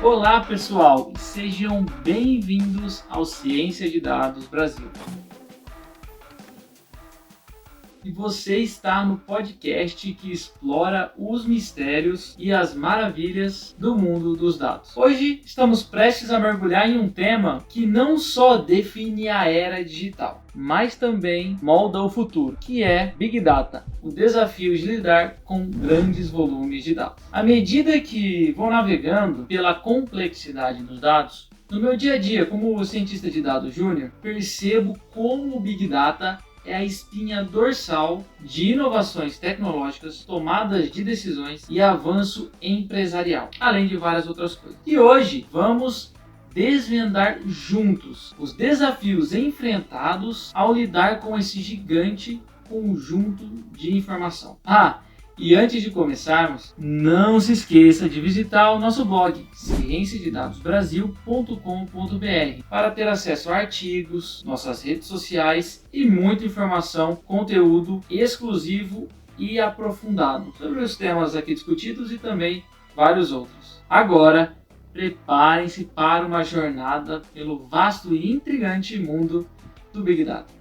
Olá pessoal, e sejam bem-vindos ao Ciência de Dados Brasil. E você está no podcast que explora os mistérios e as maravilhas do mundo dos dados. Hoje estamos prestes a mergulhar em um tema que não só define a era digital, mas também molda o futuro, que é Big Data, o desafio de lidar com grandes volumes de dados. À medida que vou navegando pela complexidade dos dados, no meu dia a dia como cientista de dados júnior, percebo como o Big Data é a espinha dorsal de inovações tecnológicas, tomadas de decisões e avanço empresarial, além de várias outras coisas. E hoje vamos desvendar juntos os desafios enfrentados ao lidar com esse gigante conjunto de informação. E antes de começarmos, não se esqueça de visitar o nosso blog cienciadedadosbrasil.com.br para ter acesso a artigos, nossas redes sociais e muita informação, conteúdo exclusivo e aprofundado sobre os temas aqui discutidos e também vários outros. Agora, preparem-se para uma jornada pelo vasto e intrigante mundo do Big Data.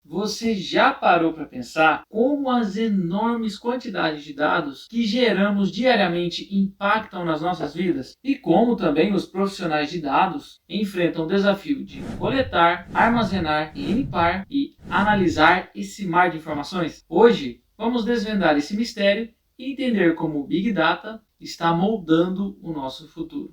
Você já parou para pensar como as enormes quantidades de dados que geramos diariamente impactam nas nossas vidas? E como também os profissionais de dados enfrentam o desafio de coletar, armazenar, limpar e analisar esse mar de informações? Hoje, vamos desvendar esse mistério e entender como o Big Data está moldando o nosso futuro.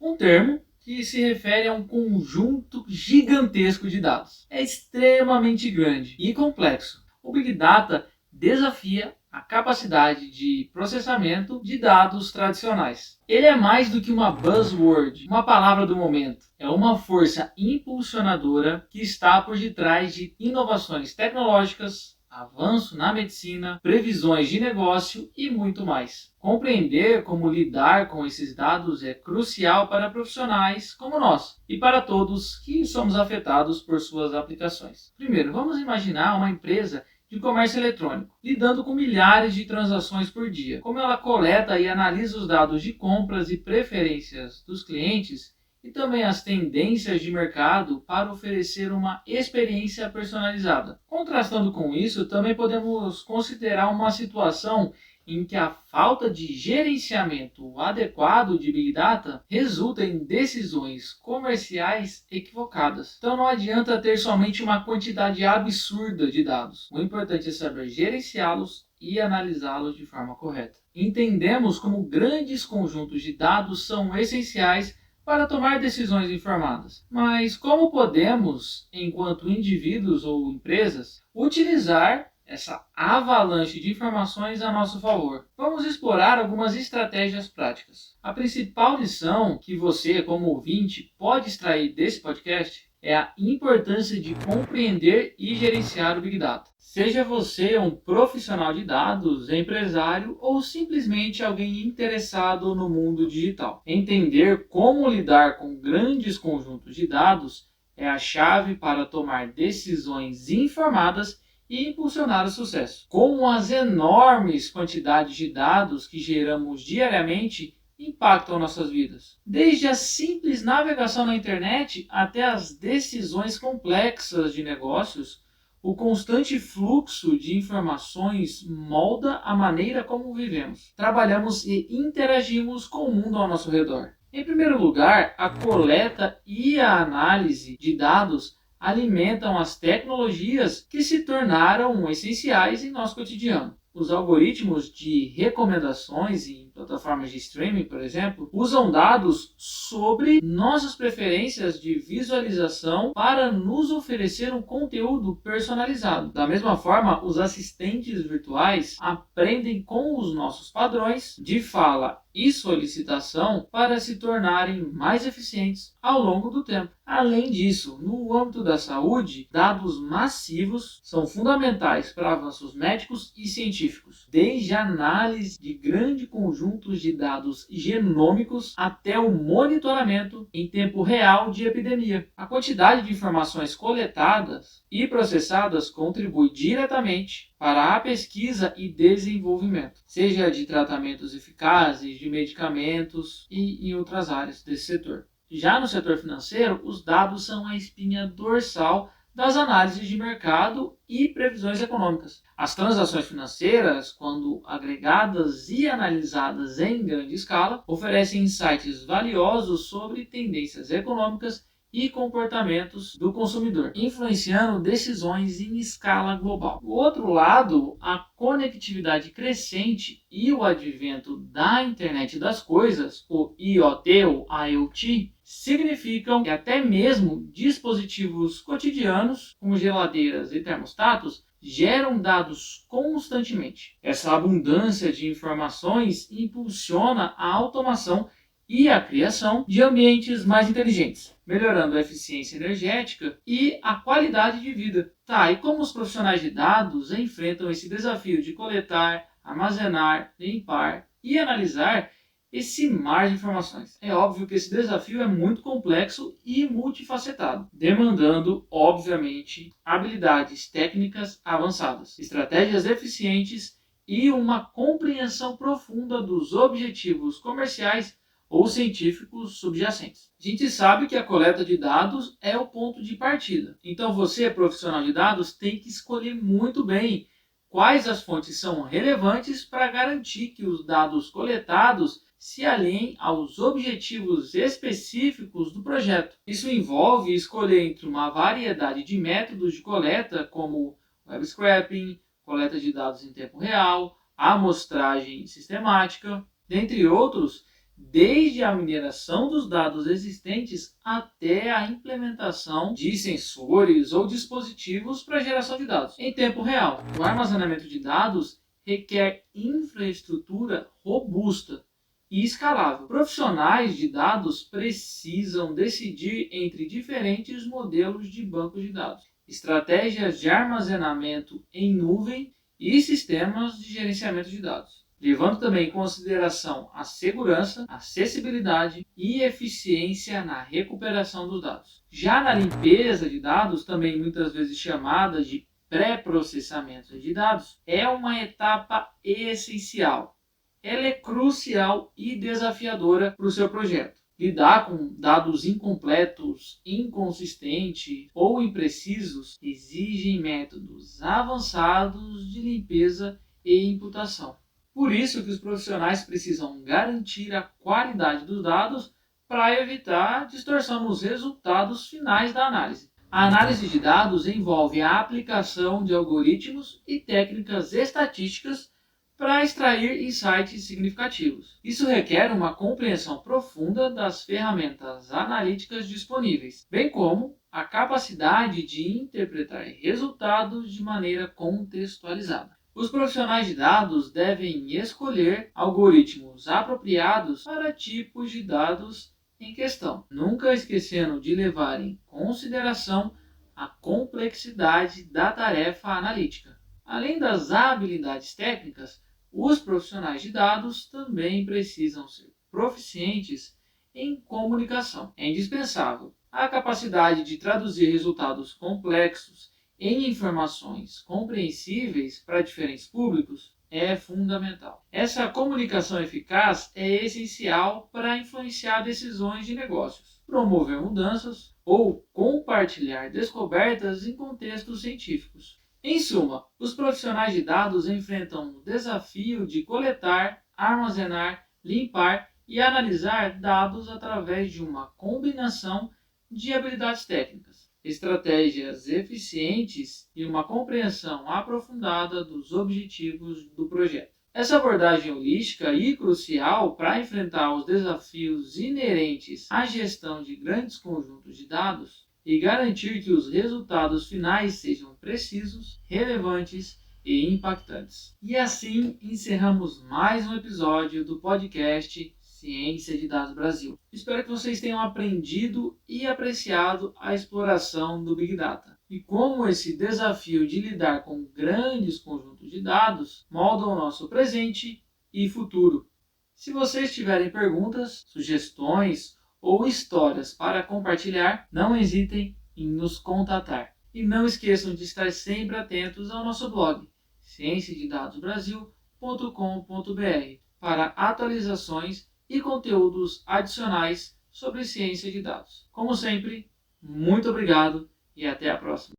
Um termo que se refere a um conjunto gigantesco de dados. É extremamente grande e complexo. O Big Data desafia a capacidade de processamento de dados tradicionais. Ele é mais do que uma buzzword, uma palavra do momento. É uma força impulsionadora que está por detrás de inovações tecnológicas, avanço na medicina, previsões de negócio e muito mais. Compreender como lidar com esses dados é crucial para profissionais como nós e para todos que somos afetados por suas aplicações. Primeiro, vamos imaginar uma empresa de comércio eletrônico, lidando com milhares de transações por dia. Como ela coleta e analisa os dados de compras e preferências dos clientes e também as tendências de mercado para oferecer uma experiência personalizada. Contrastando com isso, também podemos considerar uma situação em que a falta de gerenciamento adequado de Big Data resulta em decisões comerciais equivocadas. Então não adianta ter somente uma quantidade absurda de dados. O importante é saber gerenciá-los e analisá-los de forma correta. Entendemos como grandes conjuntos de dados são essenciais para tomar decisões informadas. Mas como podemos, enquanto indivíduos ou empresas, utilizar essa avalanche de informações a nosso favor? Vamos explorar algumas estratégias práticas. A principal lição que você, como ouvinte, pode extrair desse podcast é a importância de compreender e gerenciar o Big Data. Seja você um profissional de dados, empresário ou simplesmente alguém interessado no mundo digital. Entender como lidar com grandes conjuntos de dados é a chave para tomar decisões informadas e impulsionar o sucesso. Como as enormes quantidades de dados que geramos diariamente impactam nossas vidas. Desde a simples navegação na internet até as decisões complexas de negócios, o constante fluxo de informações molda a maneira como vivemos, trabalhamos e interagimos com o mundo ao nosso redor. Em primeiro lugar, a coleta e a análise de dados alimentam as tecnologias que se tornaram essenciais em nosso cotidiano. Os algoritmos de recomendações em plataformas de streaming, por exemplo, usam dados sobre nossas preferências de visualização para nos oferecer um conteúdo personalizado. Da mesma forma, os assistentes virtuais aprendem com os nossos padrões de fala e solicitação para se tornarem mais eficientes ao longo do tempo. Além disso, no âmbito da saúde, dados massivos são fundamentais para avanços médicos e científicos, desde a análise de grande conjunto conjuntos de dados genômicos até o monitoramento em tempo real de epidemia. A quantidade de informações coletadas e processadas contribui diretamente para a pesquisa e desenvolvimento, seja de tratamentos eficazes, de medicamentos e em outras áreas desse setor. Já no setor financeiro, os dados são a espinha dorsal das análises de mercado e previsões econômicas. As transações financeiras, quando agregadas e analisadas em grande escala, oferecem insights valiosos sobre tendências econômicas e comportamentos do consumidor, influenciando decisões em escala global. Do outro lado, a conectividade crescente e o advento da internet das coisas, o IoT ou IoT, significam que até mesmo dispositivos cotidianos, como geladeiras e termostatos, geram dados constantemente. Essa abundância de informações impulsiona a automação e a criação de ambientes mais inteligentes, melhorando a eficiência energética e a qualidade de vida. E como os profissionais de dados enfrentam esse desafio de coletar, armazenar, limpar e analisar esse mar de informações? É óbvio que esse desafio é muito complexo e multifacetado, demandando, obviamente, habilidades técnicas avançadas, estratégias eficientes e uma compreensão profunda dos objetivos comerciais ou científicos subjacentes. A gente sabe que a coleta de dados é o ponto de partida. Então você, profissional de dados, tem que escolher muito bem quais as fontes são relevantes para garantir que os dados coletados se alinhem aos objetivos específicos do projeto. Isso envolve escolher entre uma variedade de métodos de coleta, como web scraping, coleta de dados em tempo real, amostragem sistemática, dentre outros, desde a mineração dos dados existentes até a implementação de sensores ou dispositivos para geração de dados em tempo real. O armazenamento de dados requer infraestrutura robusta e escalável. Profissionais de dados precisam decidir entre diferentes modelos de bancos de dados, estratégias de armazenamento em nuvem e sistemas de gerenciamento de dados, levando também em consideração a segurança, acessibilidade e eficiência na recuperação dos dados. Já na limpeza de dados, também muitas vezes chamada de pré-processamento de dados, é uma etapa essencial. Ela é crucial e desafiadora para o seu projeto. Lidar com dados incompletos, inconsistentes ou imprecisos exigem métodos avançados de limpeza e imputação. Por isso que os profissionais precisam garantir a qualidade dos dados para evitar distorção nos resultados finais da análise. A análise de dados envolve a aplicação de algoritmos e técnicas estatísticas para extrair insights significativos. Isso requer uma compreensão profunda das ferramentas analíticas disponíveis, bem como a capacidade de interpretar resultados de maneira contextualizada. Os profissionais de dados devem escolher algoritmos apropriados para tipos de dados em questão, nunca esquecendo de levar em consideração a complexidade da tarefa analítica. Além das habilidades técnicas, os profissionais de dados também precisam ser proficientes em comunicação. É indispensável a capacidade de traduzir resultados complexos em informações compreensíveis para diferentes públicos é fundamental. Essa comunicação eficaz é essencial para influenciar decisões de negócios, promover mudanças ou compartilhar descobertas em contextos científicos. Em suma, os profissionais de dados enfrentam o desafio de coletar, armazenar, limpar e analisar dados através de uma combinação de habilidades técnicas, estratégias eficientes e uma compreensão aprofundada dos objetivos do projeto. Essa abordagem holística e crucial para enfrentar os desafios inerentes à gestão de grandes conjuntos de dados e garantir que os resultados finais sejam precisos, relevantes e impactantes. E assim encerramos mais um episódio do podcast Ciência de Dados Brasil. Espero que vocês tenham aprendido e apreciado a exploração do Big Data e como esse desafio de lidar com grandes conjuntos de dados molda o nosso presente e futuro. Se vocês tiverem perguntas, sugestões ou histórias para compartilhar, não hesitem em nos contatar. E não esqueçam de estar sempre atentos ao nosso blog cienciadedadosbrasil.com.br para atualizações e conteúdos adicionais sobre ciência de dados. Como sempre, muito obrigado e até a próxima.